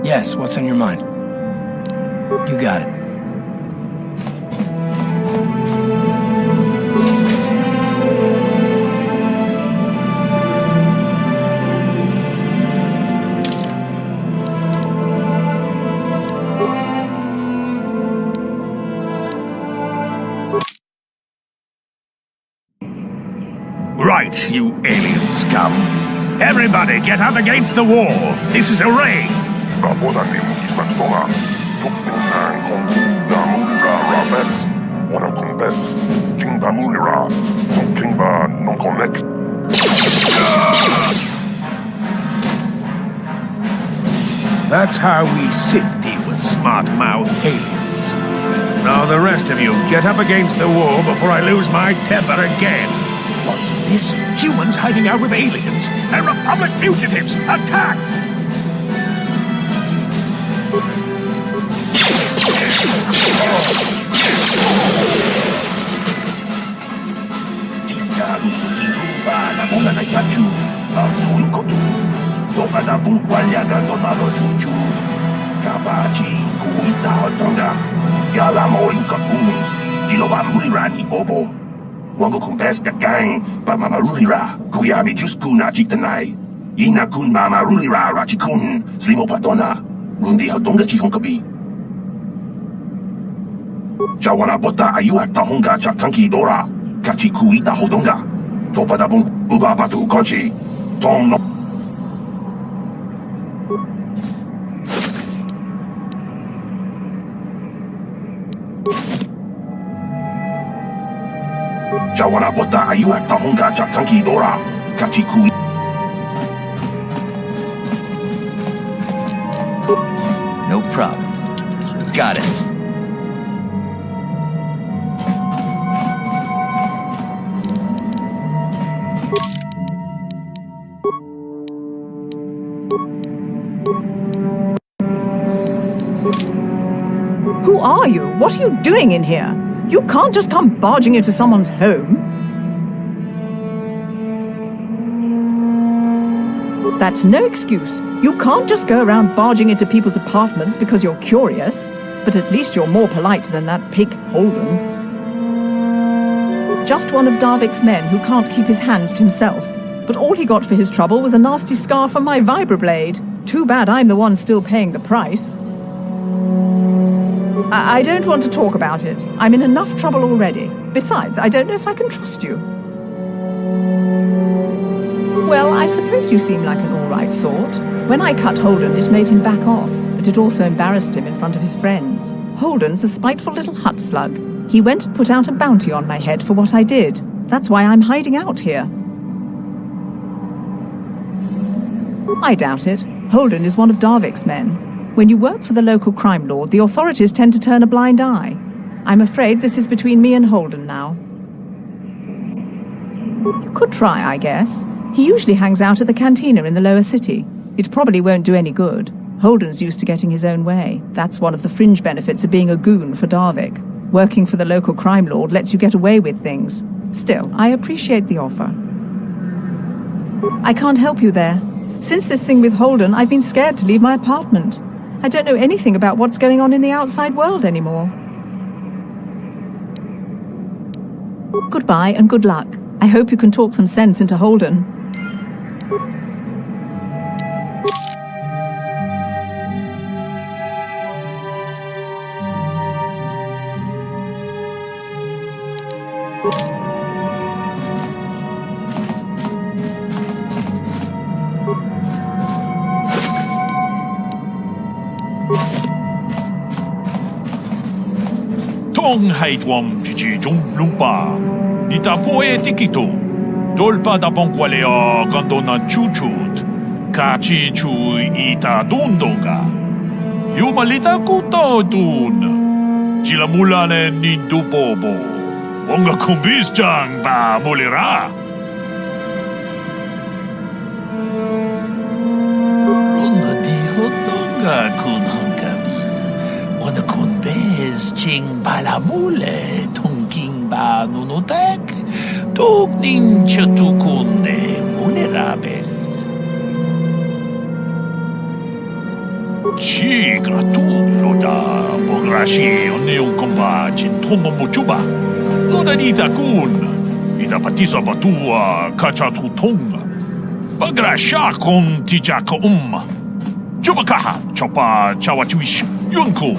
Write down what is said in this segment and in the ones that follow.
Yes, what's on your mind? You got it. Right, you alien scum. Everybody get up against the wall. This is a raid. Rabodanim kismatonga. Tukminang kong damulira rabes. Wana kumbes. King damulira. Tukingba non connect. That's how we Sith deal with smart-mouth aliens. Now the rest of you, get up against the wall before I lose my temper again. What's this? Humans hiding out with aliens? And Republic fugitives! Attack! Wango kumpeska gang, ba mamarulira, kuyabi juskuna chitanai. Ina kun mamarulira rachikun, slimo padona, rundi hadonga chihonkabi. Jawana bota ayua tahonga chakanki dora, kachi kuita hodonga. Topadabung uba batu kochi, tom no. Jawana bota ayua tahonga chakanki dora, kachi kui. No problem. Got it. are you? What are you doing in here? You can't just come barging into someone's home. That's no excuse. You can't just go around barging into people's apartments because you're curious. But at least you're more polite than that pig Holden. Just one of Darvik's men who can't keep his hands to himself. But all he got for his trouble was a nasty scar from my vibroblade. Too bad I'm the one still paying the price. I don't want to talk about it. I'm in enough trouble already. Besides, I don't know if I can trust you. Well, I suppose you seem like an all-right sort. When I cut Holden, it made him back off, but it also embarrassed him in front of his friends. Holden's a spiteful little hut slug. He went and put out a bounty on my head for what I did. That's why I'm hiding out here. I doubt it. Holden is one of Darvik's men. When you work for the local crime lord, the authorities tend to turn a blind eye. I'm afraid this is between me and Holden now. You could try, I guess. He usually hangs out at the cantina in the lower city. It probably won't do any good. Holden's used to getting his own way. That's one of the fringe benefits of being a goon for Darvik. Working for the local crime lord lets you get away with things. Still, I appreciate the offer. I can't help you there. Since this thing with Holden, I've been scared to leave my apartment. I don't know anything about what's going on in the outside world anymore. Goodbye and good luck. I hope you can talk some sense into Holden. Tong haitwam jiji jong lumpa. Nita poe tikito. Dolpa da bonqualeo gandona chuchut. Kachi chu ita dundonga. Yumalita kuto dun. Chilamulane nindu bobo. Wonga kumbis jang ba mulira. Runda di hotonga kun hankabi. Wana kun bez ching balamule tungking ba nunutek. Tuk nincha tukunde munerabes. Chi gratulo da pograshi oneu komba chin tomo mochuba. Loda nita kun. Ita patisa batua kacha tutonga. Bagrasha kon tijaka Chupakaha chopa chawatuish yunku.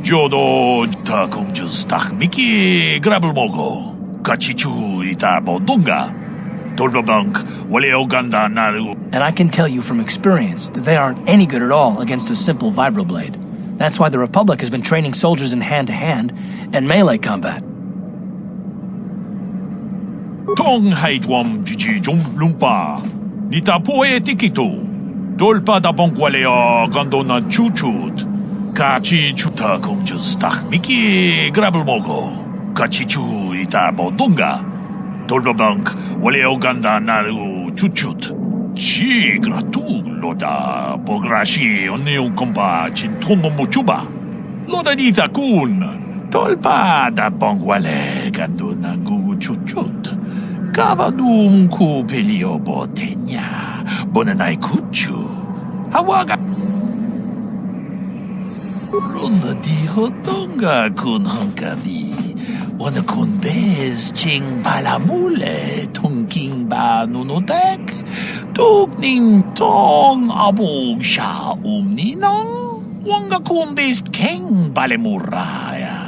Jodo ta kunjus miki grabelmogo. Kachichu ita bodunga. Tolbabank wale oganda naru. And I can tell you from experience that they aren't any good at all against a simple vibroblade. That's why the Republic has been training soldiers in hand-to-hand and melee combat. Tong haitwam jiji jom lumpa. Nita poe tikito. Dolpa da bonqualeo gandona chuchut. Kachi chuta kunjus miki grabelmogo. Kachichu ita bodunga. Tolbabank wale oganda naru chuchut. Chi gratulo da pograshi oneu komba chintono mochuba. Loda nita kun. Tolpa da bonquale gandona gugu chuchut. Kavadum ku pelio botenya. Bonanai kuchu. Hawaga. Runda di hotonga kun hankabi. Wana kun bez ching balamule tungking ba nunutek. Tuk ning tong abog sha ninong. Wanga kun bez king balemuraya.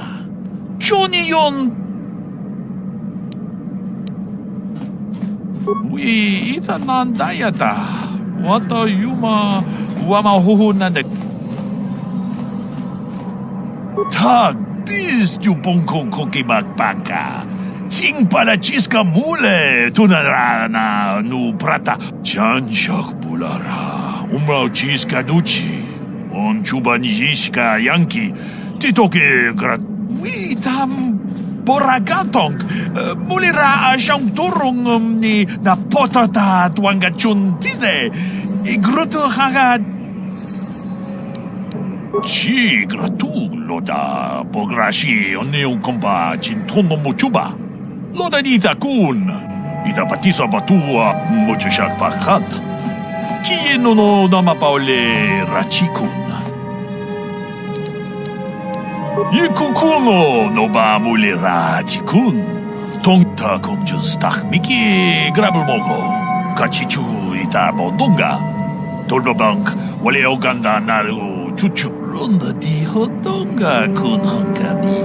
Johnny yon. We ita nandayata. Wata yuma wama huhu nandek. Tag bis tu bonko koki bakbanka. Ching pala chiska mule tunarana nu prata. Chan shak bulara. Umrao chiska duchi. On chuba nijishka yanki. Titoke grat. We tam boragatong. Mulira siyang turong ni na potata tuanga chuntize. Igruto hagad. Ci gratulo pograshi onneun kompa cintono muchuba. Loda dita kun. Ita patisa batua muchashak pakat. Kie nono dama paole rachikun. Yikukuno no ba mule rachikun. Tongta kumjus takmiki grabelmogo. Kachichu ita bodonga. Tolbabank wale oganda naru chuchu. Ronda di hodonga kun hankabi.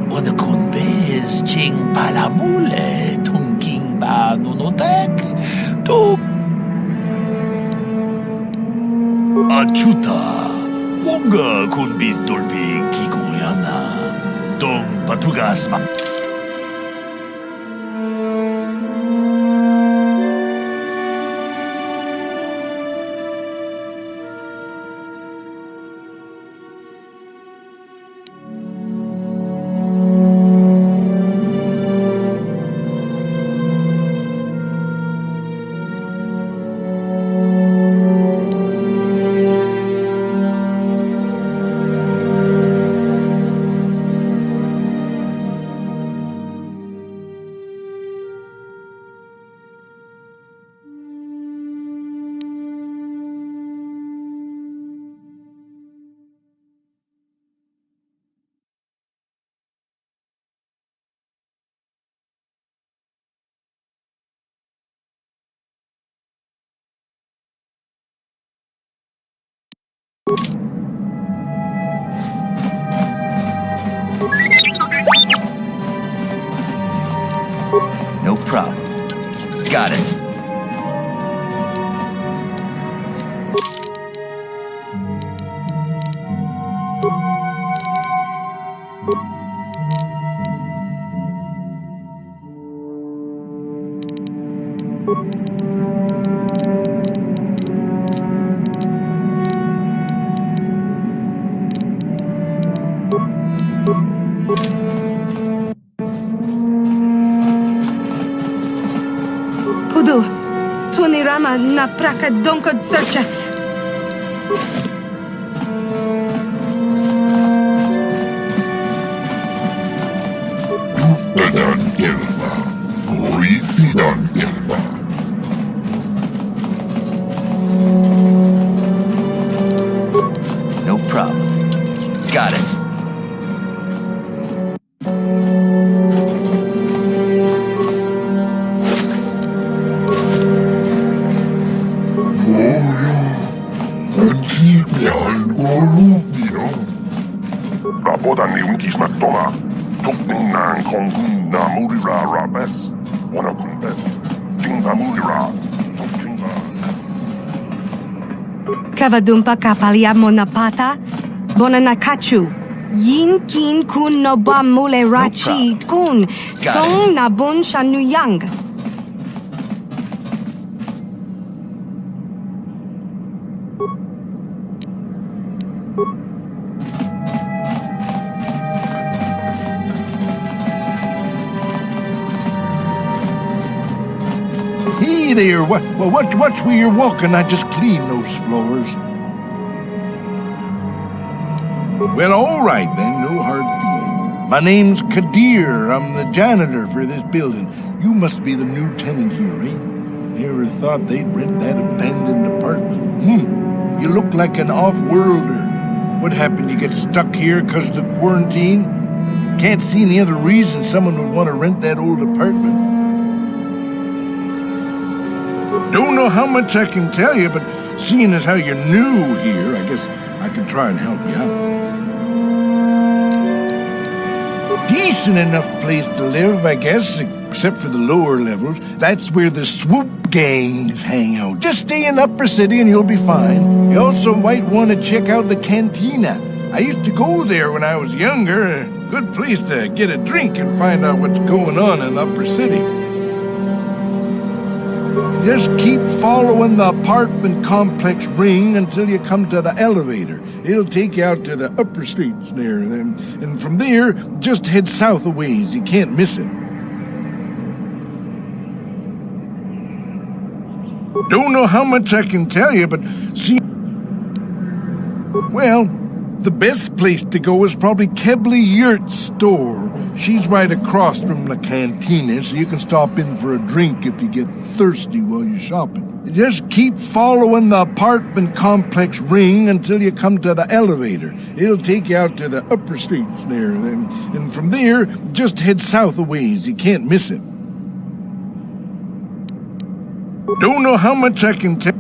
Wana kun bez ching palamule tungking ba nunodek. To achuta. Wonga kun bis dolpi kikoyana. Dong patugas ma. No problem. Got it. Kudu, Tunirama na praka donko tsacha. Dufedan Elva, Glorifidan Elva. No problem. Got it. Rabodan ni unkis matoma. Tukning nang kongun na murira rabes. Wana kunbes. Jinga murira. Tukinga. Kavadumpa kapalia monapata. Bonanakachu. Yin kin kun no ba mule rachi kun. Got Tong na bun shanuyang. Hey there, watch where you're walking. I just cleaned those floors. Well, all right then, no hard feeling. My name's Kadir. I'm the janitor for this building. You must be the new tenant here, eh? Never thought they'd rent that abandoned apartment. You look like an off-worlder. What happened? You get stuck here because of the quarantine? Can't see any other reason someone would want to rent that old apartment. Don't know how much I can tell you, but seeing as how you're new here, I guess I can try and help you out. Decent enough place to live, I guess, except for the lower levels. That's where the swoop gangs hang out. Just stay in Upper City and you'll be fine. You also might want to check out the cantina. I used to go there when I was younger. A good place to get a drink and find out what's going on in Upper City. Just keep following the apartment complex ring until you come to the elevator. It'll take you out to the upper streets there. And from there, just head south a ways. You can't miss it. Don't know how much I can tell you, but see... Well, The best place to go is probably Kebley Yurt's store. She's right across from the cantina, so you can stop in for a drink if you get thirsty while you're shopping. Just keep following the apartment complex ring until you come to the elevator. It'll take you out to the upper streets there. And from there, just head south a ways. You can't miss it. Don't know how much I can tell.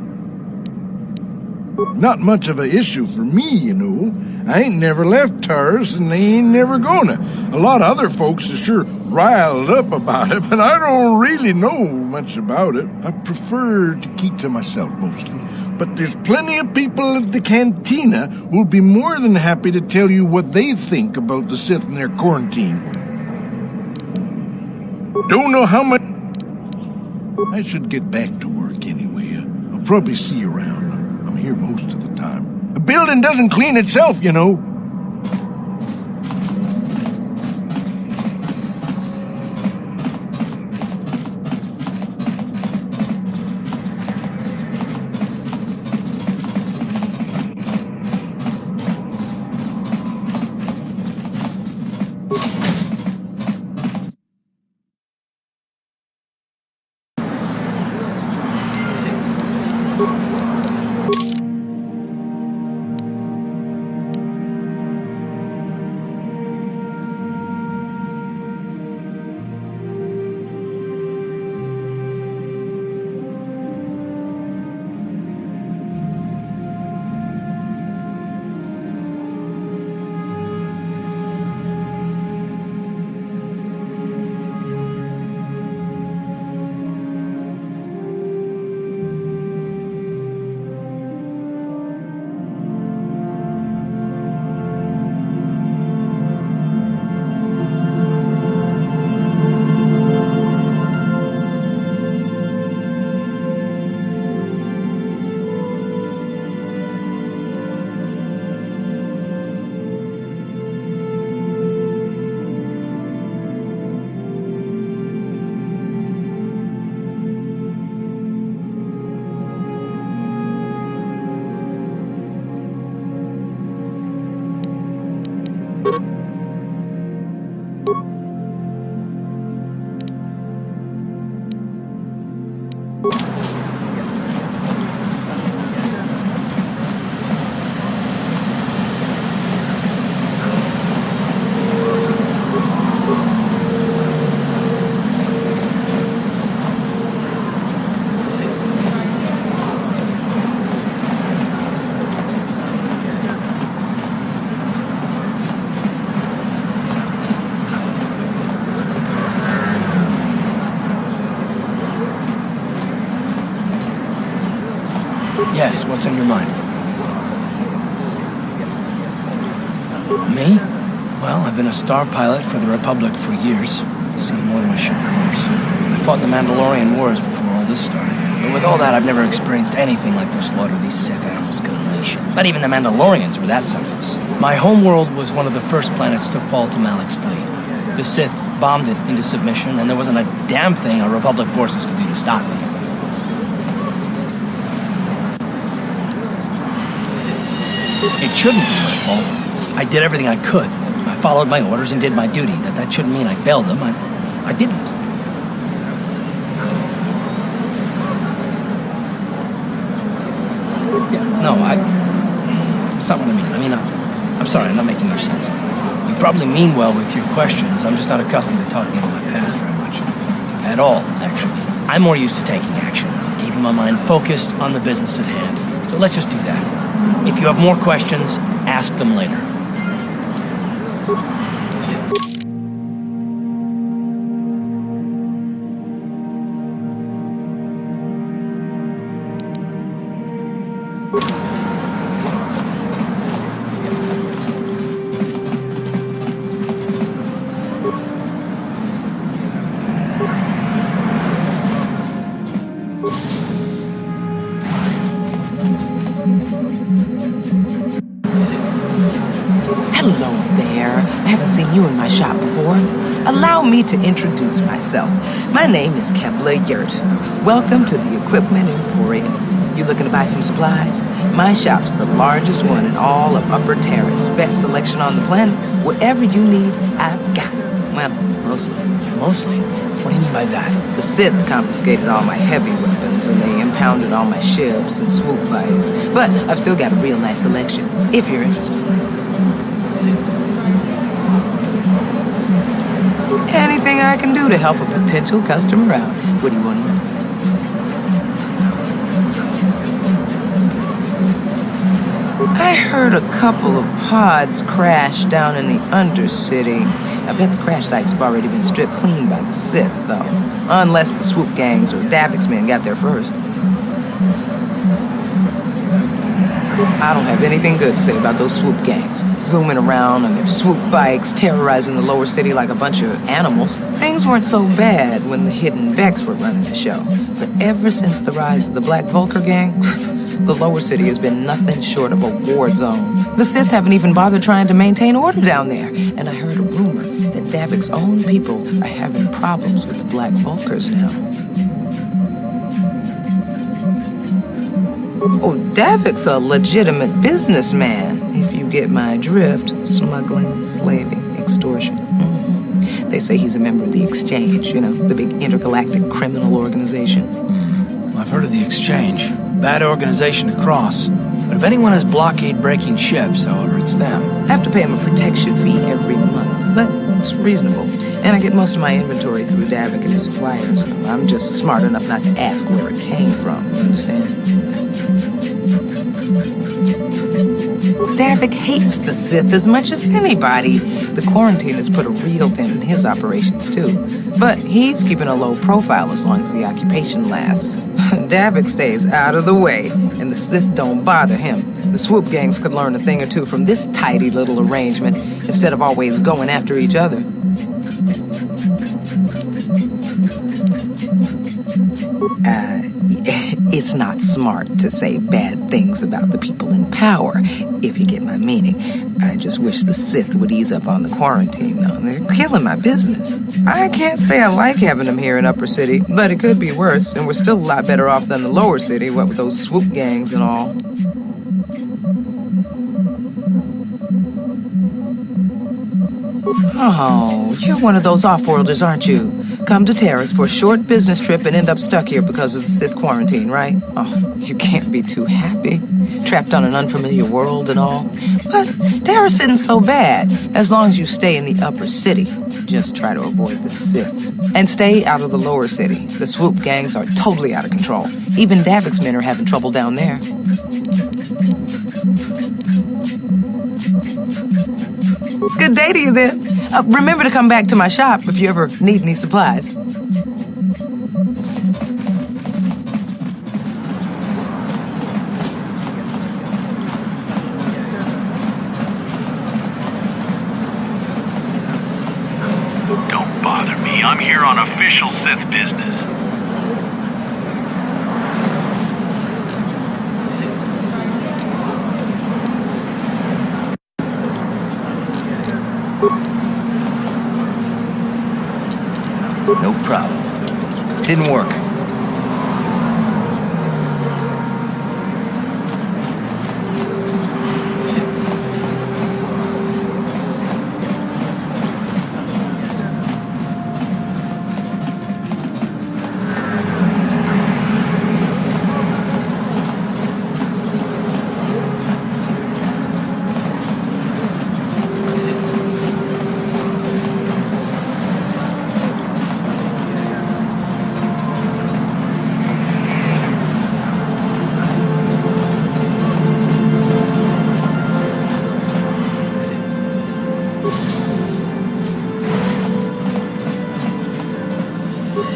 Not much of an issue for me, you know. I ain't never left Taurus, and they ain't never gonna. A lot of other folks are sure riled up about it, but I don't really know much about it. I prefer to keep to myself mostly. But there's plenty of people at the cantina who'll be more than happy to tell you what they think about the Sith and their quarantine. Don't know how much... I should get back to work anyway. I'll probably see you around. I'm here most of the time. The building doesn't clean itself, you know. Yes, what's on your mind? Me? Well, I've been a star pilot for the Republic for years. Seen more than my share of horse. I fought in the Mandalorian Wars before all this started. But with all that, I've never experienced anything like the slaughter these Sith animals can unleash. Not even the Mandalorians were that senseless. My homeworld was one of the first planets to fall to Malik's fleet. The Sith bombed it into submission, and there wasn't a damn thing our Republic forces could do to stop it. It shouldn't be my fault. I did everything I could. I followed my orders and did my duty. That shouldn't mean I failed them. I didn't. Yeah, no, that's not what I mean. I mean, I'm sorry, I'm not making much sense. You probably mean well with your questions. I'm just not accustomed to talking about my past very much. At all, actually. I'm more used to taking action, keeping my mind focused on the business at hand. So let's just do that. If you have more questions, ask them later. Hello there. I haven't seen you in my shop before. Allow me to introduce myself. My name is Kebley Yurt. Welcome to the Equipment Emporium. You looking to buy some supplies? My shop's the largest one in all of Upper Terrace. Best selection on the planet. Whatever you need, I've got. Well, mostly. Mostly? What do you mean by that? The Sith confiscated all my heavy weapons, and they impounded all my ships and swoop bikes. But I've still got a real nice selection, if you're interested. Anything I can do to help a potential customer out. What do you want to know? I heard a couple of pods crash down in the Undercity. I bet the crash sites have already been stripped clean by the Sith, though. Unless the swoop gangs or Davik's men got there first. I don't have anything good to say about those swoop gangs. Zooming around on their swoop bikes, terrorizing the lower city like a bunch of animals. Things weren't so bad when the Hidden Becks were running the show. But ever since the rise of the Black Vulture gang, the lower city has been nothing short of a war zone. The Sith haven't even bothered trying to maintain order down there. And I heard a rumor that Davik's own people are having problems with the Black Vultures now. Oh, Davik's a legitimate businessman, if you get my drift. Smuggling, slaving, extortion. Mm-hmm. They say he's a member of the Exchange, you know, the big intergalactic criminal organization. Well, I've heard of the Exchange. Bad organization to cross. But if anyone has blockade-breaking ships, however, it's them. I have to pay him a protection fee every month, but it's reasonable. And I get most of my inventory through Davik and his suppliers. I'm just smart enough not to ask where it came from, you understand? Davik hates the Sith as much as anybody. The quarantine has put a real dent in his operations, too. But he's keeping a low profile as long as the occupation lasts. Davik stays out of the way, and the Sith don't bother him. The swoop gangs could learn a thing or two from this tidy little arrangement instead of always going after each other. It's not smart to say bad things about the people in power, if you get my meaning. I just wish the Sith would ease up on the quarantine, though. They're killing my business. I can't say I like having them here in Upper City, but it could be worse, and we're still a lot better off than the Lower City, what with those swoop gangs and all. Oh, you're one of those off-worlders, aren't you? Come to Terrace for a short business trip and end up stuck here because of the Sith quarantine, right? Oh, you can't be too happy. Trapped on an unfamiliar world and all. But Terrace isn't so bad, as long as you stay in the Upper City. Just try to avoid the Sith. And stay out of the Lower City. The swoop gangs are totally out of control. Even Davik's men are having trouble down there. Good day to you, then. Remember to come back to my shop if you ever need any supplies. Don't bother me. I'm here on official Sith business. No problem. Didn't work.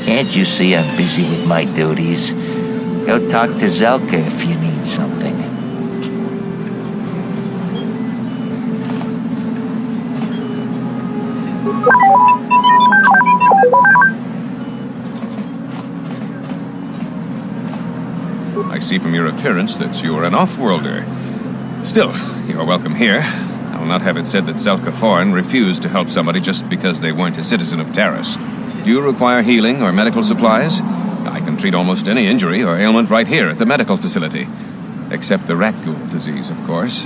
Can't you see I'm busy with my duties? Go talk to Zelka if you need something. I see from your appearance that you're an off-worlder. Still, you're welcome here. I will not have it said that Zelka Foreign refused to help somebody just because they weren't a citizen of Terrace. Do you require healing or medical supplies? I can treat almost any injury or ailment right here at the medical facility. Except the rat ghoul disease, of course.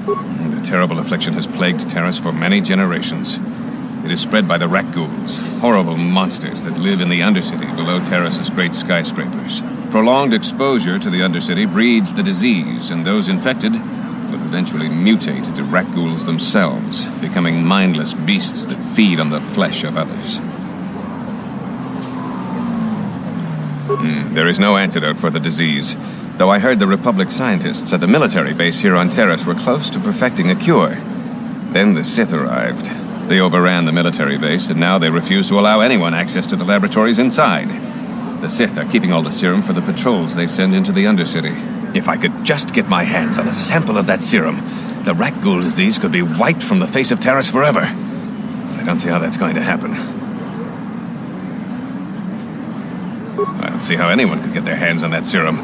The terrible affliction has plagued Terrace for many generations. It is spread by the rat ghouls, horrible monsters that live in the Undercity below Terrace's great skyscrapers. Prolonged exposure to the Undercity breeds the disease, and those infected will eventually mutate into rat ghouls themselves, becoming mindless beasts that feed on the flesh of others. There is no antidote for the disease, though I heard the Republic scientists at the military base here on Terrace were close to perfecting a cure. Then the Sith arrived. They overran the military base, and now they refuse to allow anyone access to the laboratories inside. The Sith are keeping all the serum for the patrols they send into the Undercity. If I could just get my hands on a sample of that serum, the rat ghoul disease could be wiped from the face of Terrace forever. I don't see how that's going to happen. I don't see how anyone could get their hands on that serum.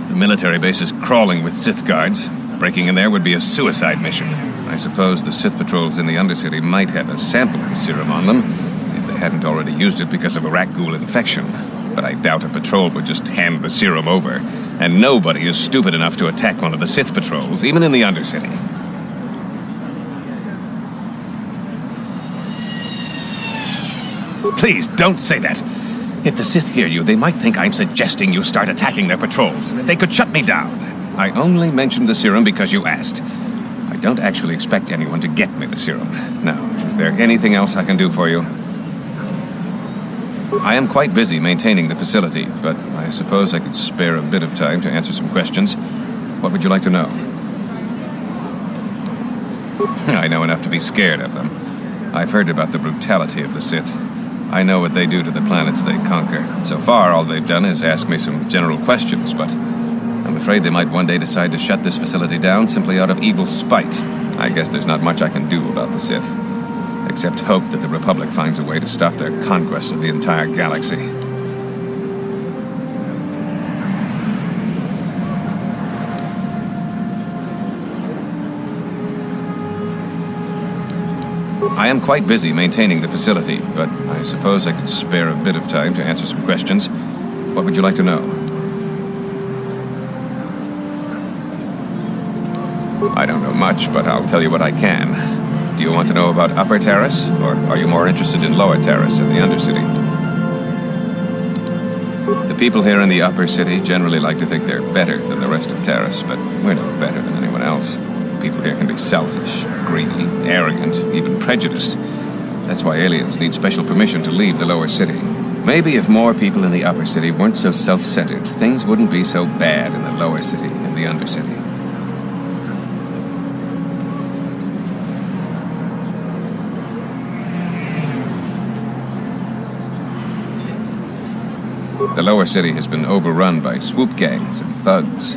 The military base is crawling with Sith guards. Breaking in there would be a suicide mission. I suppose the Sith patrols in the Undercity might have a sample of the serum on them, if they hadn't already used it because of a rat ghoul infection. But I doubt a patrol would just hand the serum over. And nobody is stupid enough to attack one of the Sith patrols, even in the Undercity. Please, don't say that. If the Sith hear you, they might think I'm suggesting you start attacking their patrols. They could shut me down. I only mentioned the serum because you asked. I don't actually expect anyone to get me the serum. Now, is there anything else I can do for you? I am quite busy maintaining the facility, but I suppose I could spare a bit of time to answer some questions. What would you like to know? I know enough to be scared of them. I've heard about the brutality of the Sith. I know what they do to the planets they conquer. So far, all they've done is ask me some general questions, but I'm afraid they might one day decide to shut this facility down simply out of evil spite. I guess there's not much I can do about the Sith, except hope that the Republic finds a way to stop their conquest of the entire galaxy. I am quite busy maintaining the facility, but I suppose I could spare a bit of time to answer some questions. What would you like to know? I don't know much, but I'll tell you what I can. Do you want to know about Upper Terrace, or are you more interested in Lower Terrace and the Undercity? The people here in the Upper City generally like to think they're better than the rest of Terrace, but we're no better than anyone else. People here can be selfish, greedy, arrogant, even prejudiced. That's why aliens need special permission to leave the Lower City. Maybe if more people in the Upper City weren't so self-centered, things wouldn't be so bad in the Lower City and the Undercity. The Lower City has been overrun by swoop gangs and thugs.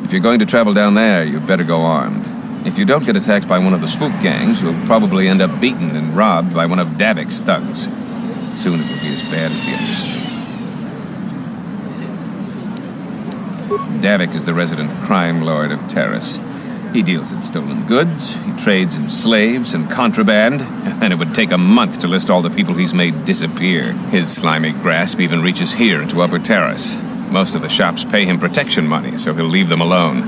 If you're going to travel down there, you'd better go armed. If you don't get attacked by one of the swoop gangs, you'll probably end up beaten and robbed by one of Davik's thugs. Soon it will be as bad as the Undercity. Davik is the resident crime lord of Terrace. He deals in stolen goods, he trades in slaves and contraband, and it would take a month to list all the people he's made disappear. His slimy grasp even reaches here into Upper Terrace. Most of the shops pay him protection money, so he'll leave them alone.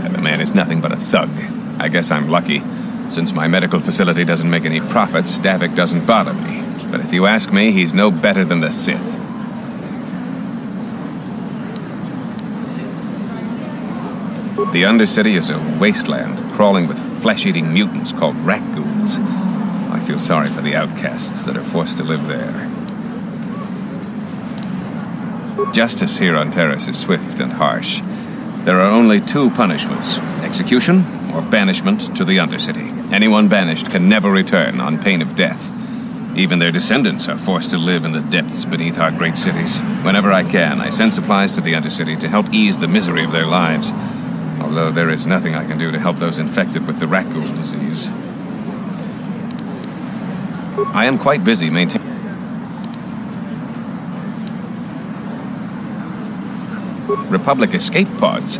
And the man is nothing but a thug. I guess I'm lucky. Since my medical facility doesn't make any profits, Davik doesn't bother me. But if you ask me, he's no better than the Sith. The Undercity is a wasteland, crawling with flesh-eating mutants called rat ghouls. I feel sorry for the outcasts that are forced to live there. Justice here on Terrace is swift and harsh. There are only two punishments: execution or banishment to the Undercity. Anyone banished can never return on pain of death. Even their descendants are forced to live in the depths beneath our great cities. Whenever I can, I send supplies to the Undercity to help ease the misery of their lives. Although there is nothing I can do to help those infected with the rat ghoul disease. I am quite busy maintaining... Republic escape pods?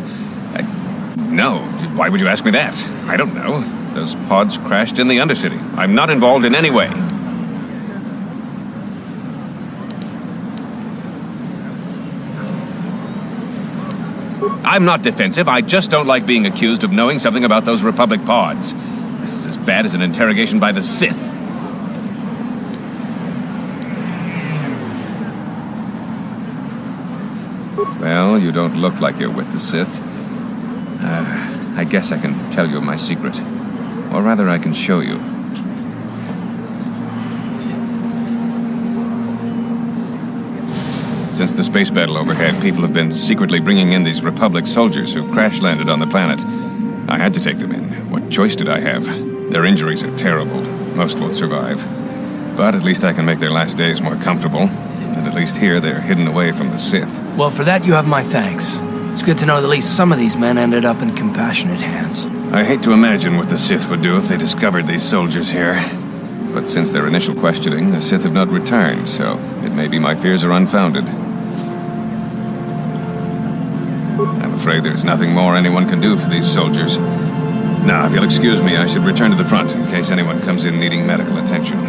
No. Why would you ask me that? I don't know. Those pods crashed in the Undercity. I'm not involved in any way. I'm not defensive, I just don't like being accused of knowing something about those Republic pods. This is as bad as an interrogation by the Sith. Well, you don't look like you're with the Sith. I guess I can tell you my secret. Or rather, I can show you. Since the space battle overhead, people have been secretly bringing in these Republic soldiers who crash-landed on the planet. I had to take them in. What choice did I have? Their injuries are terrible. Most won't survive. But at least I can make their last days more comfortable. And at least here, they're hidden away from the Sith. Well, for that you have my thanks. It's good to know that at least some of these men ended up in compassionate hands. I hate to imagine what the Sith would do if they discovered these soldiers here. But since their initial questioning, the Sith have not returned, so it may be my fears are unfounded. I'm afraid there's nothing more anyone can do for these soldiers. Now, if you'll excuse me, I should return to the front in case anyone comes in needing medical attention.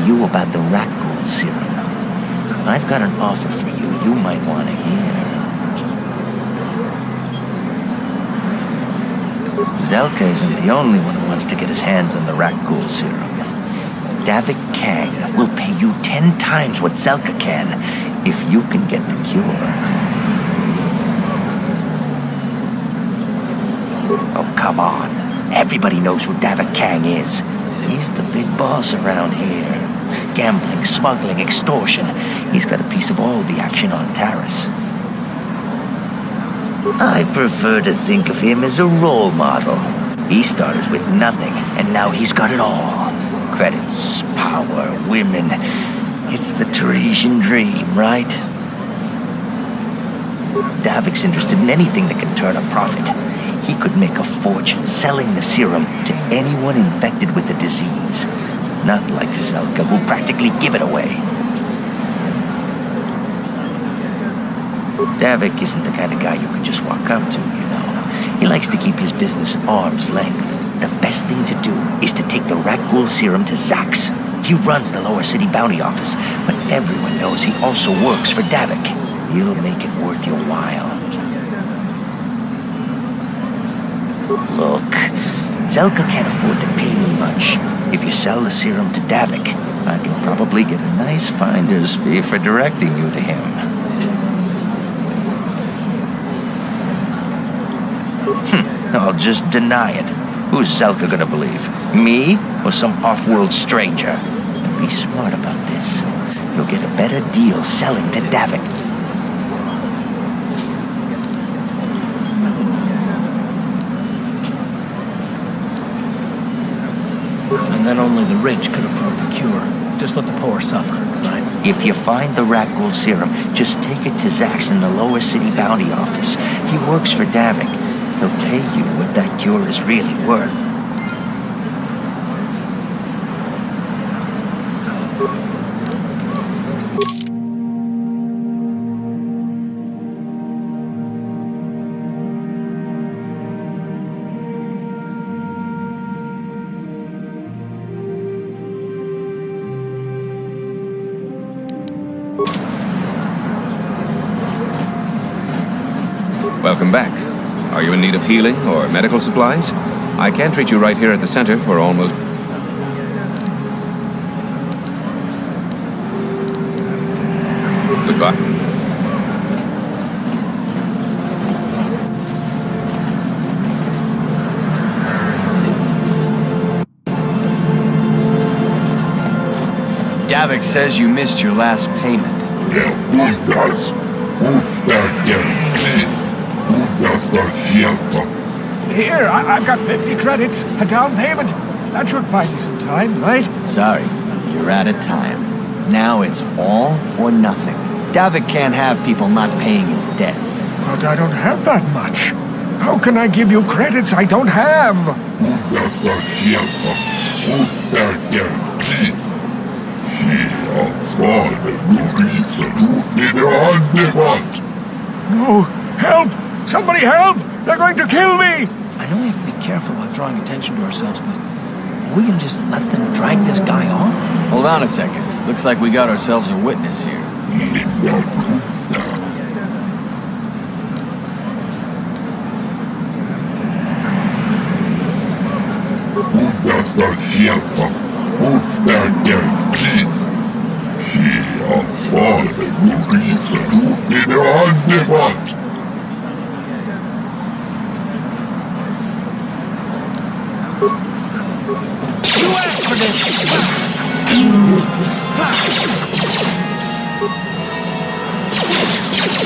You about the rat gold serum. I've got an offer for you might want to hear. Zelka isn't the only one who wants to get his hands on the rat gold serum. Davik Kang will pay you 10 times what Zelka can if you can get the cure. Oh, come on. Everybody knows who Davik Kang is. He's the big boss around here. Gambling, smuggling, extortion. He's got a piece of all the action on Taris. I prefer to think of him as a role model. He started with nothing, and now he's got it all. Credits, power, women. It's the Tarisian dream, right? Davik's interested in anything that can turn a profit. He could make a fortune selling the serum to anyone infected with the disease. Not like Zelka, who'll practically give it away. Davik isn't the kind of guy you can just walk up to, you know. He likes to keep his business at arm's length. The best thing to do is to take the Rakghoul serum to Zax. He runs the lower city bounty office, but everyone knows he also works for Davik. He'll make it worth your while. Look, Zelka can't afford to pay me much. If you sell the serum to Davik, I can probably get a nice finder's fee for directing you to him. I'll just deny it. Who's Zelka gonna believe? Me or some off-world stranger? And be smart about this. You'll get a better deal selling to Davik. And then only the rich could afford the cure. Just let the poor suffer, right? If you find the Rakghoul serum, just take it to Zax in the lower city bounty office. He works for Davik. He'll pay you what that cure is really worth. Welcome back. Are you in need of healing or medical supplies? I can treat you right here at the center for almost... Goodbye. Davik says you missed your last payment. Yeah, good guys. Move that damn please. Here, I've got 50 credits, a down payment. That should buy me some time, right? Sorry, you're out of time. Now it's all or nothing. Davik can't have people not paying his debts. But I don't have that much. How can I give you credits I don't have? Move that damn please. No! Help! Somebody help! They're going to kill me! I know we have to be careful about drawing attention to ourselves, but are we gonna just let them drag this guy off? Hold on a second. Looks like we got ourselves a witness here.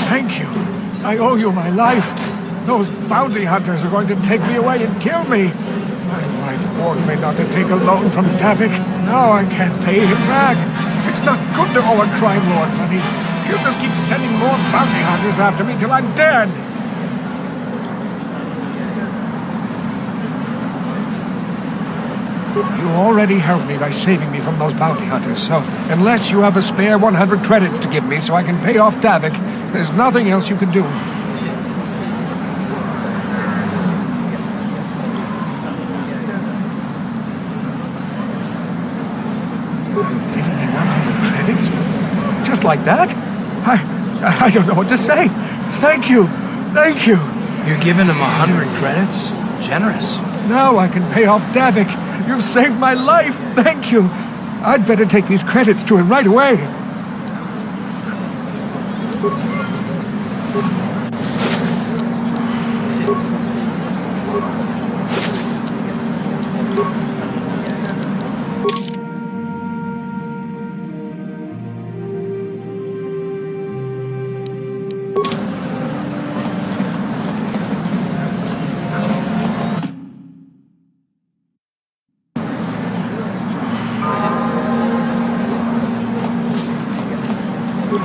Thank you. I owe you my life. Those bounty hunters are going to take me away and kill me. My wife warned me not to take a loan from Davik. Now I can't pay him back. It's not good to owe a crime lord money. He'll just keep sending more bounty hunters after me till I'm dead. You already helped me by saving me from those bounty hunters, so unless you have a spare 100 credits to give me so I can pay off Davik, there's nothing else you can do. Giving me 100 credits? Just like that? I don't know what to say. Thank you. Thank you. You're giving him 100 credits? Generous. Now I can pay off Davik. You've saved my life. Thank you. I'd better take these credits to him right away.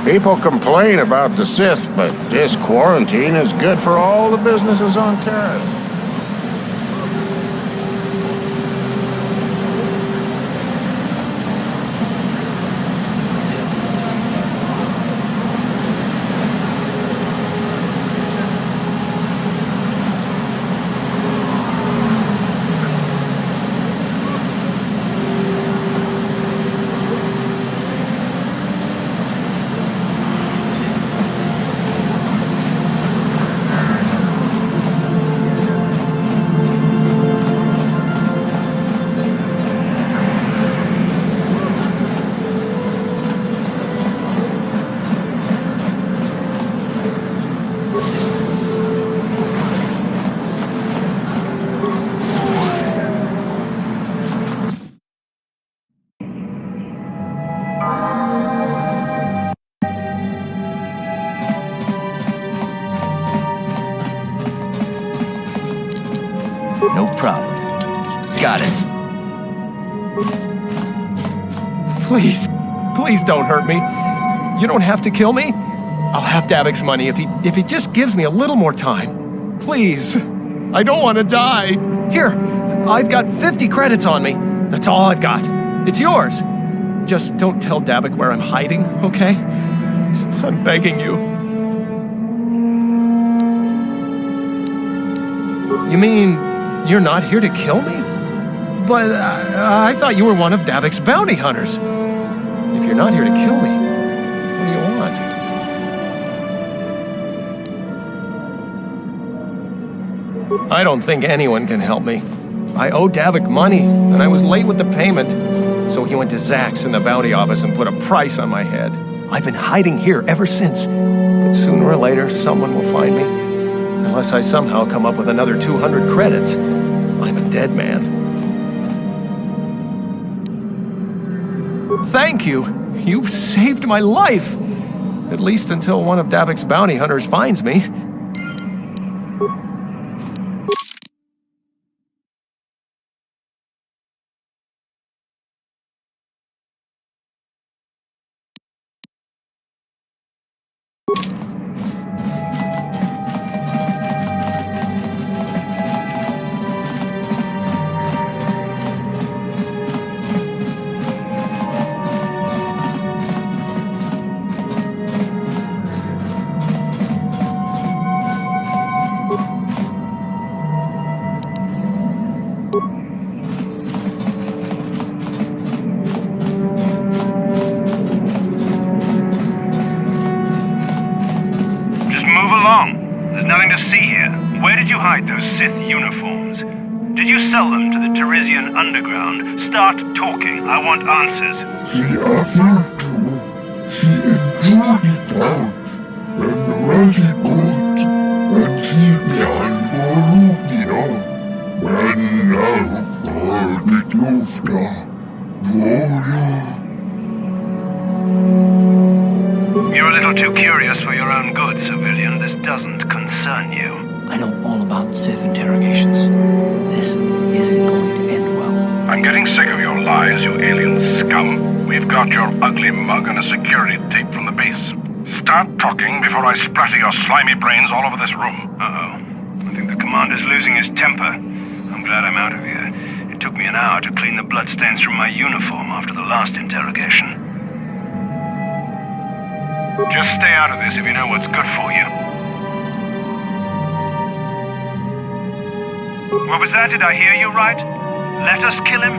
People complain about the Sith, but this quarantine is good for all the businesses on Terrace. No problem. Got it. Please, please don't hurt me. You don't have to kill me. I'll have Davik's money if he just gives me a little more time. Please. I don't want to die. Here, I've got 50 credits on me. That's all I've got. It's yours. Just don't tell Davik where I'm hiding, okay? I'm begging you. You mean you're not here to kill me? But I thought you were one of Davik's bounty hunters. If you're not here to kill me, what do you want? I don't think anyone can help me. I owe Davik money, and I was late with the payment. So he went to Zach's in the bounty office and put a price on my head. I've been hiding here ever since. But sooner or later, someone will find me. Unless I somehow come up with another 200 credits, I'm a dead man. Thank you. You've saved my life. At least until one of Davik's bounty hunters finds me. did you hide those Sith uniforms? Did you sell them to the Teresian underground? Start talking. I want answers. She offered to. She enjoyed it out. And Raji good. And she began Borukio. When now for the Tufta. You're a little too curious for your own good, civilian. This doesn't concern you. I know all about Sith interrogations. This isn't going to end well. I'm getting sick of your lies, you alien scum. We've got your ugly mug and a security tape from the base. Start talking before I splatter your slimy brains all over this room. Uh-oh. I think the commander's losing his temper. I'm glad I'm out of here. It took me an hour to clean the bloodstains from my uniform after the last interrogation. Just stay out of this if you know what's good for you. What was that? Did I hear you right? Let us kill him?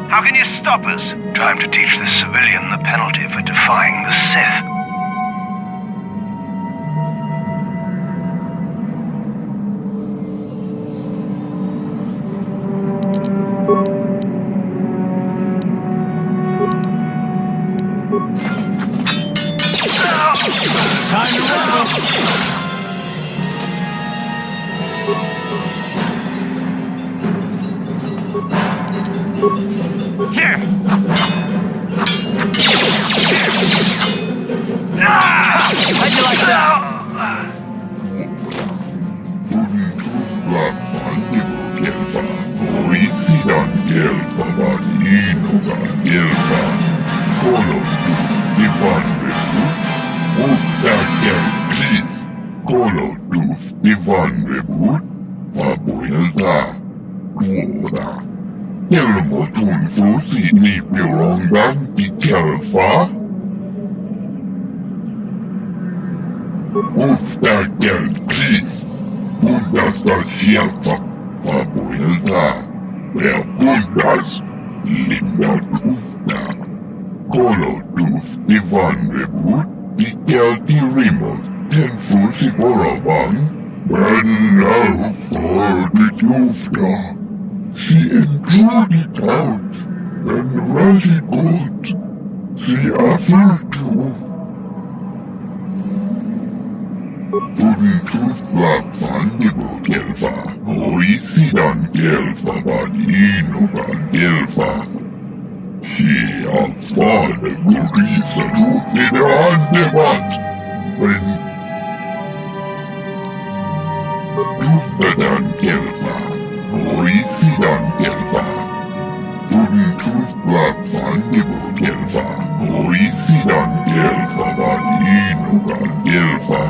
How can you stop us? Time to teach this civilian the penalty for defying the Sith. Time to run! Here! How'd you like that? She enjoyed it out, and Raji good. She offered to. Tooth black fandibo gelfa, oisidan gelfa badino gelfa. She outfought the Gurisa tooth in the handebat. When Toothbadan gelfa. Oisidan gelfa. Tooth black fandibo gelfa. Oisidan gelfa badino gelfa.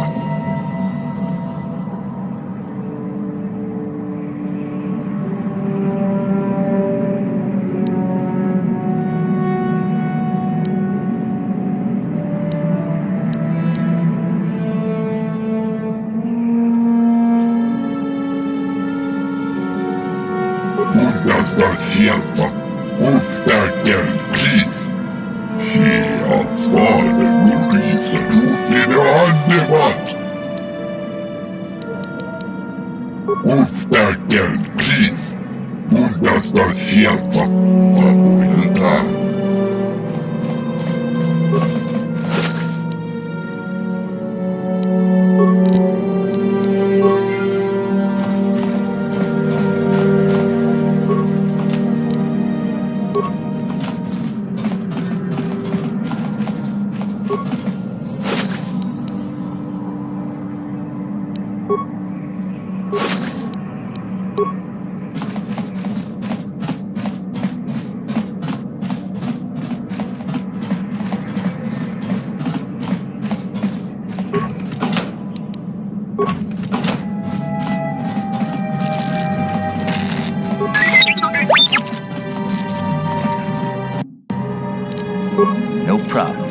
No problem.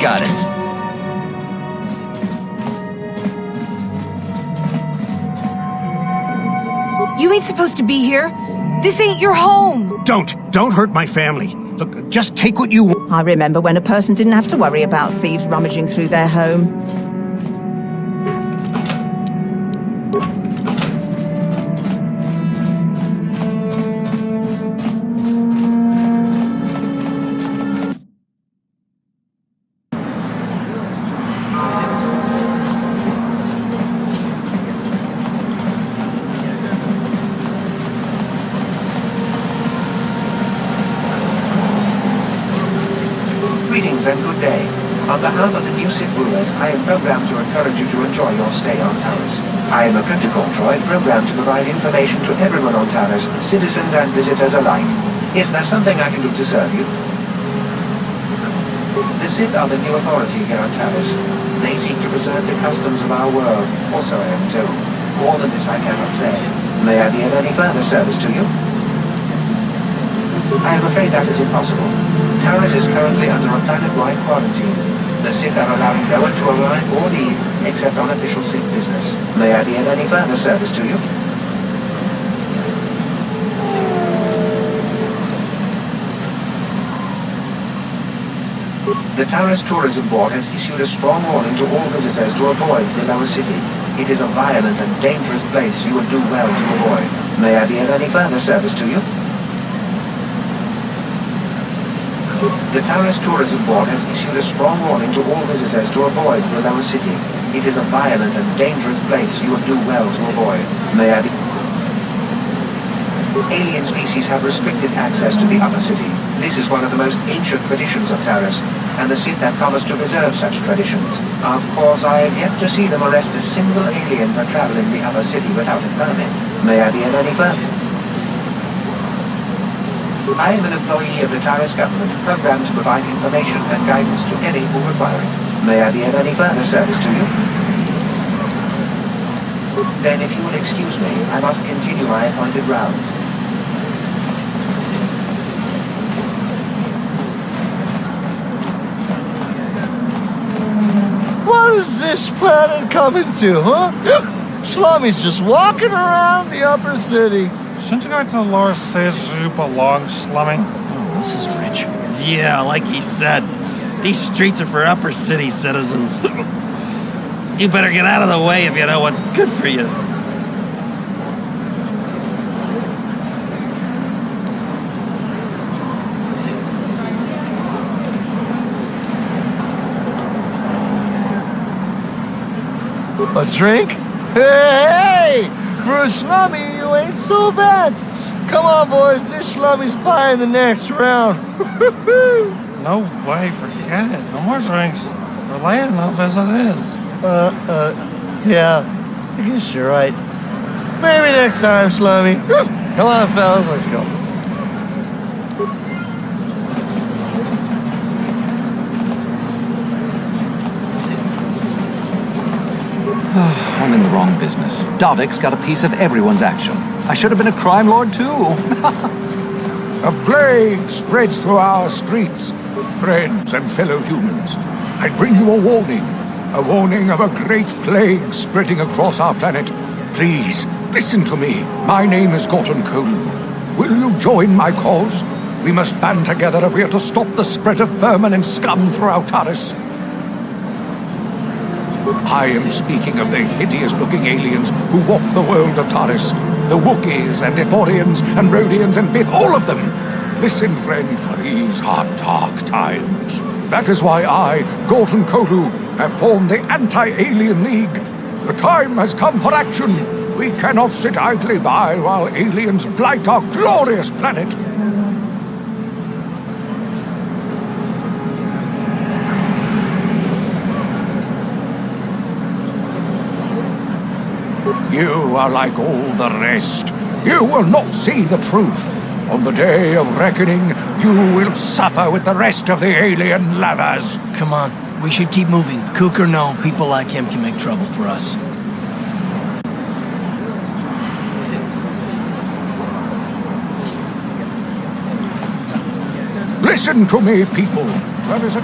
Got it. You ain't supposed to be here. This ain't your home. Don't hurt my family. Look, just take what you want. I remember when a person didn't have to worry about thieves rummaging through their home. Greetings and good day. On behalf of the new Sith rulers, I am programmed to encourage you to enjoy your stay on Taris. I am a protocol droid programmed to provide information to everyone on Taris, citizens and visitors alike. Is there something I can do to serve you? The Sith are the new authority here on Taris. They seek to preserve the customs of our world, also I am told. More than this I cannot say. May I be of any further service to you? I am afraid that is impossible. Taris is currently under a planet-wide quarantine. The Sith are allowing no one to arrive or leave, except on official Sith business. May I be of any further service to you? The Taris Tourism Board has issued a strong warning to all visitors to avoid the lower city. It is a violent and dangerous place you would do well to avoid. May I be of any further service to you? The Taris Tourism Board has issued a strong warning to all visitors to avoid the lower city. It is a violent and dangerous place you would do well to avoid. May I be... Alien species have restricted access to the upper city. This is one of the most ancient traditions of Taris, and the Sith have promised to preserve such traditions. Of course, I have yet to see them arrest a single alien for traveling the upper city without a permit. May I be of any further? I am an employee of the Taris government, programmed to provide information and guidance to any who require it. May I be of any further service to you? Then, if you will excuse me, I must continue my appointed rounds. What is this planet coming to, huh? Slummy's just walking around the upper city. Shouldn't you go to the lower cities where you belong, Slummy? Oh, this is rich. Yeah, like he said. These streets are for upper city citizens. You better get out of the way if you know what's good for you. A drink? Hey! For a slummy, you ain't so bad. Come on, boys. This slummy's buying the next round. No way, forget it. No more drinks. We're late enough as it is. Yeah. I guess you're right. Maybe next time, slummy. Come on, fellas, let's go. I'm in the wrong business. Davik's got a piece of everyone's action. I should have been a crime lord, too. A plague spreads through our streets. Friends and fellow humans, I bring you a warning of a great plague spreading across our planet. Please, listen to me. My name is Gordon Kolu. Will you join my cause? We must band together if we are to stop the spread of vermin and scum throughout Taris. I am speaking of the hideous-looking aliens who walk the world of Taris. The Wookiees and Ithorians and Rhodians and Bith, all of them. Listen, friend, for these are dark times. That is why I, Gordon Kolu, have formed the Anti-Alien League. The time has come for action. We cannot sit idly by while aliens blight our glorious planet. You are like all the rest. You will not see the truth. On the day of reckoning, you will suffer with the rest of the alien lovers. Come on, we should keep moving. Kook or no, people like him can make trouble for us. Listen to me, people. There is a...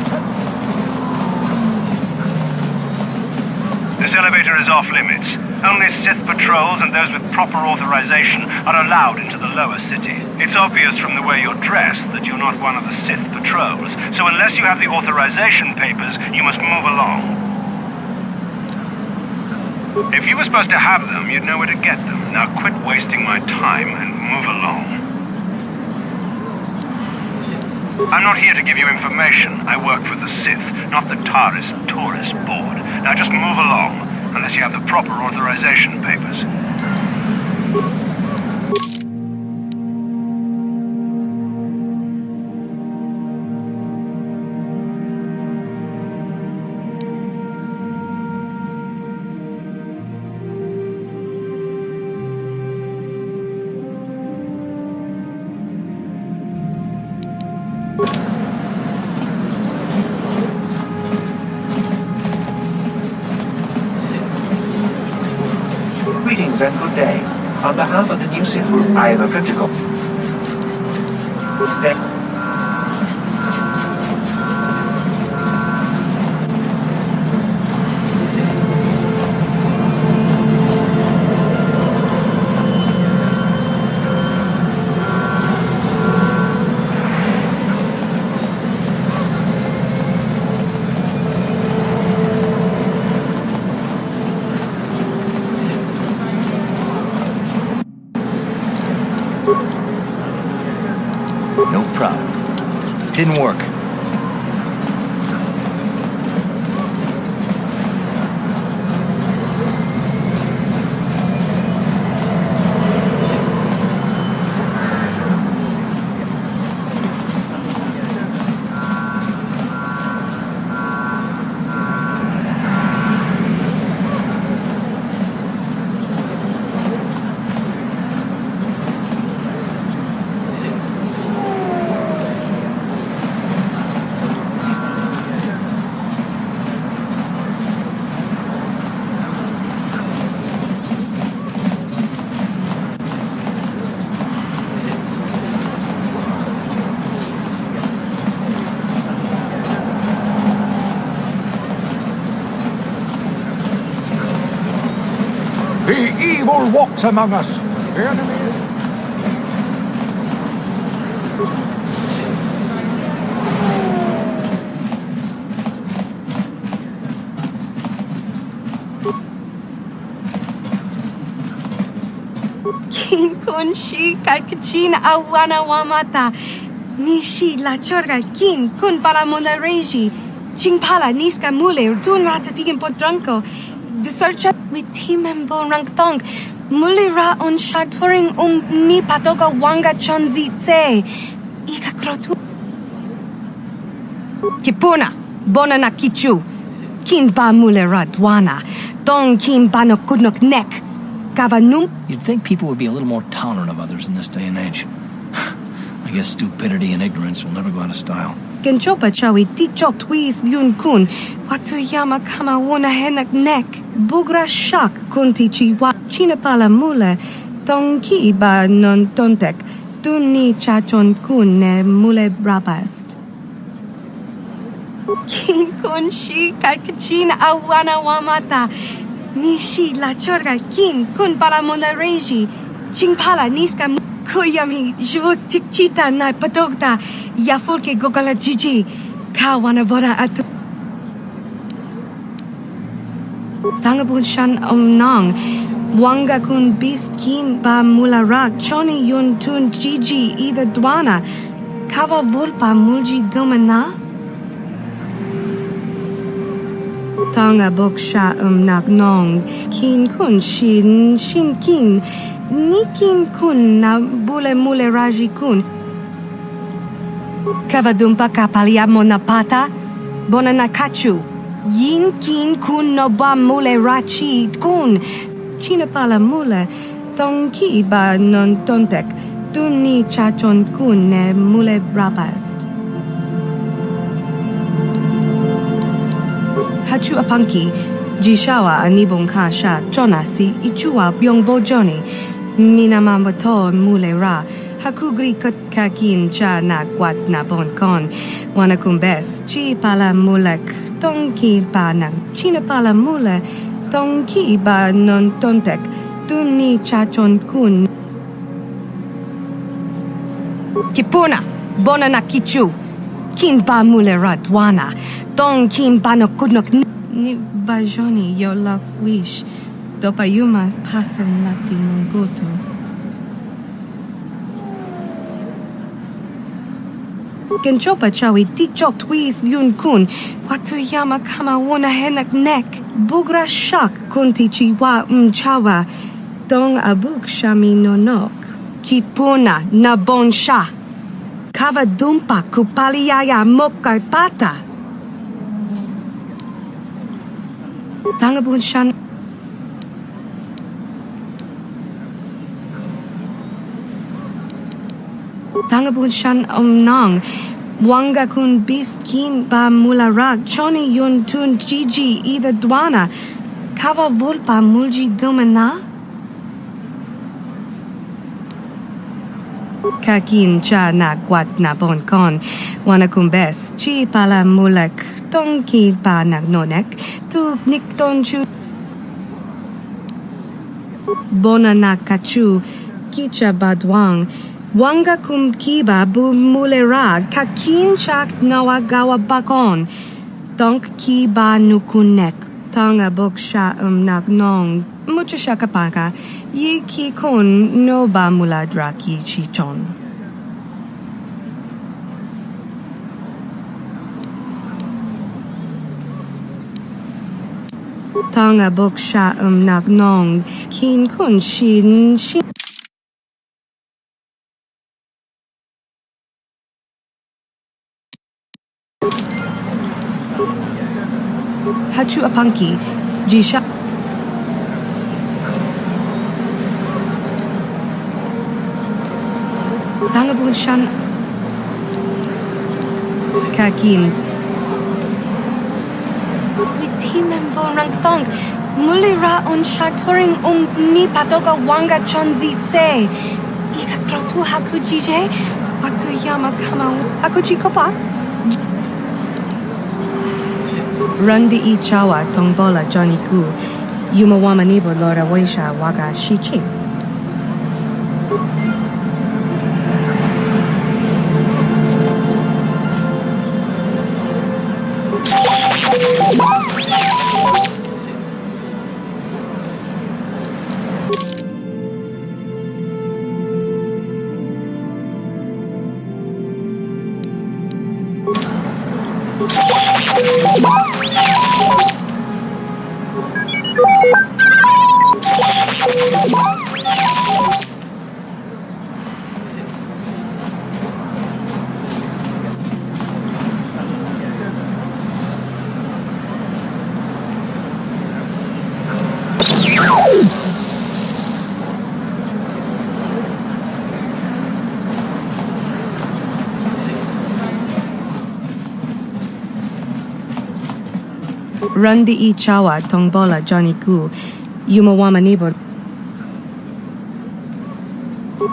This elevator is off limits. Only Sith patrols and those with proper authorization are allowed into the lower city. It's obvious from the way you're dressed that you're not one of the Sith patrols, so unless you have the authorization papers, you must move along. If you were supposed to have them, you'd know where to get them. Now quit wasting my time and move along. I'm not here to give you information. I work for the Sith, not the Taris Tourist Board. Now just move along, unless you have the proper authorization papers. Greetings and good day. On behalf of the new Sith Group, I am a protocol. No problem. Didn't work. The evil walks among us. Enemy. Kin kun shi kakchin awana wamata. Nishi la chorga kin kun pala mula reji. Ching pala niska mule tun ratatikin potranko. Desercha with timembo rangtong. Muli ra on shaturing ni patoga wanga chonzi tse. Ika krotu. Kipuna, bona na kichu. Kin ba mule ra dwana. Dong kin ba no kudnok nek. Kavanum. You'd think people would be a little more tolerant of others in this day and age. I guess stupidity and ignorance will never go out of style. Genchopa chawi tikchok twis yun kun. Watu yama kama wona henak nek. Bugra shak kunti chiwa. Chinapala mule. Tonki ba non tontek. Tuni chachon kun ne mule brabast. Kin kun shi kakchin awana wamata. Nishi la chorga kin kun pala mula reji. Ching pala niska kuyami juuk chikchita na patogta. Yafulke gogala jiji. Kawana boda atu. Tangabun shan omnang. Wanga kun bist kin ba mula rak. Choni yun tun jiji ida dwana. Kava vulpa mulji gumana. Tanga boksha nak nong. Kin kun shin kin. Ni kin kun na bule mule raji kun. Kavadumpa kapaliamo na pata. Bona na kachu. Yin kin kun no ba mule rachi kun. Chinapala mule. Tonki ba non tontek. Tuni chachon kun ne mule brabast. Hachu apanki, jishawa anibong kasha, chonasi, ichua byongbo joni, minamambato mule ra, hakugri kakin cha na kwat na bonkon, wanakumbes, chi pala mulek, tonki pa na, china pala mule, tonki ba non tontek, tuni chachon kun. Kipuna, bona na kichu, kin ba mule ra dwana, Tong kin bano kudnok ni bajoni yo lak wish. Dopayuma pasen lakti mungutu. Genchopa chawi tikchok twis yun kun. Watu yama kama wona henak nek. Bugra shak kunti chiwa mchawa. Dong abuk shami nonok. Kipuna na bon sha. Kava dumpa kupaliaya moka pata. Tangabun shan. Tangabun shan omnang. Wanga kun bist kin ba mula rak. Choni yun tun jiji ida dwana. Kava vulpa mulji gumana. Kakin cha na kwat na bon kon. Wanakumbes chi pala mulek tong ki pa nagnonek tu nikton chu bona na kachu kicha badwang wanga kum kiba bu mulera kakin chak ngawagawa bakon donk kiba nukunek tanga boksha nagnong mucha shakapaka ye ki kon no ba muladra ki chichon. Tanga boksha nagnong kin kun shin Hachu apanki jisha Tanga bulshan kakin member rangtong mulira on shaturing ni patoga wanga chonzi tse ika krotu hakujije watu yama kama hakuji kopa Rundi I chawa tongbola Johnny Ku yumawama nibo lora waisha waga shichi Rundi I chawa tongbola Johnny Ku yumawama nibo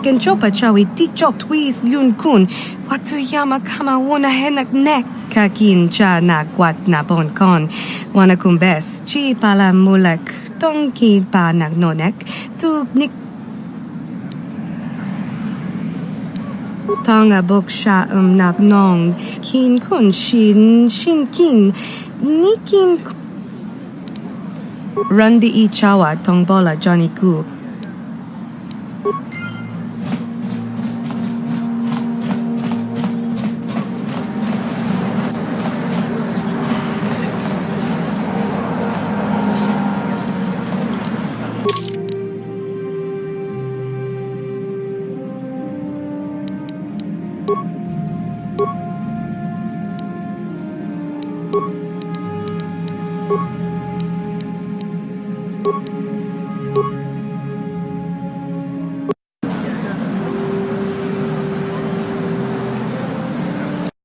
Kenchopa chawi tikchok twis yun kun watu yama kama wona henak nek kakin cha na kwat na bon kon wanakumbes chi pala mulek tongki pa nagnonek tu nik Tanga boksha nagnong kin kun shin kin nikin Rundi I chawa tongbola Johnny Ku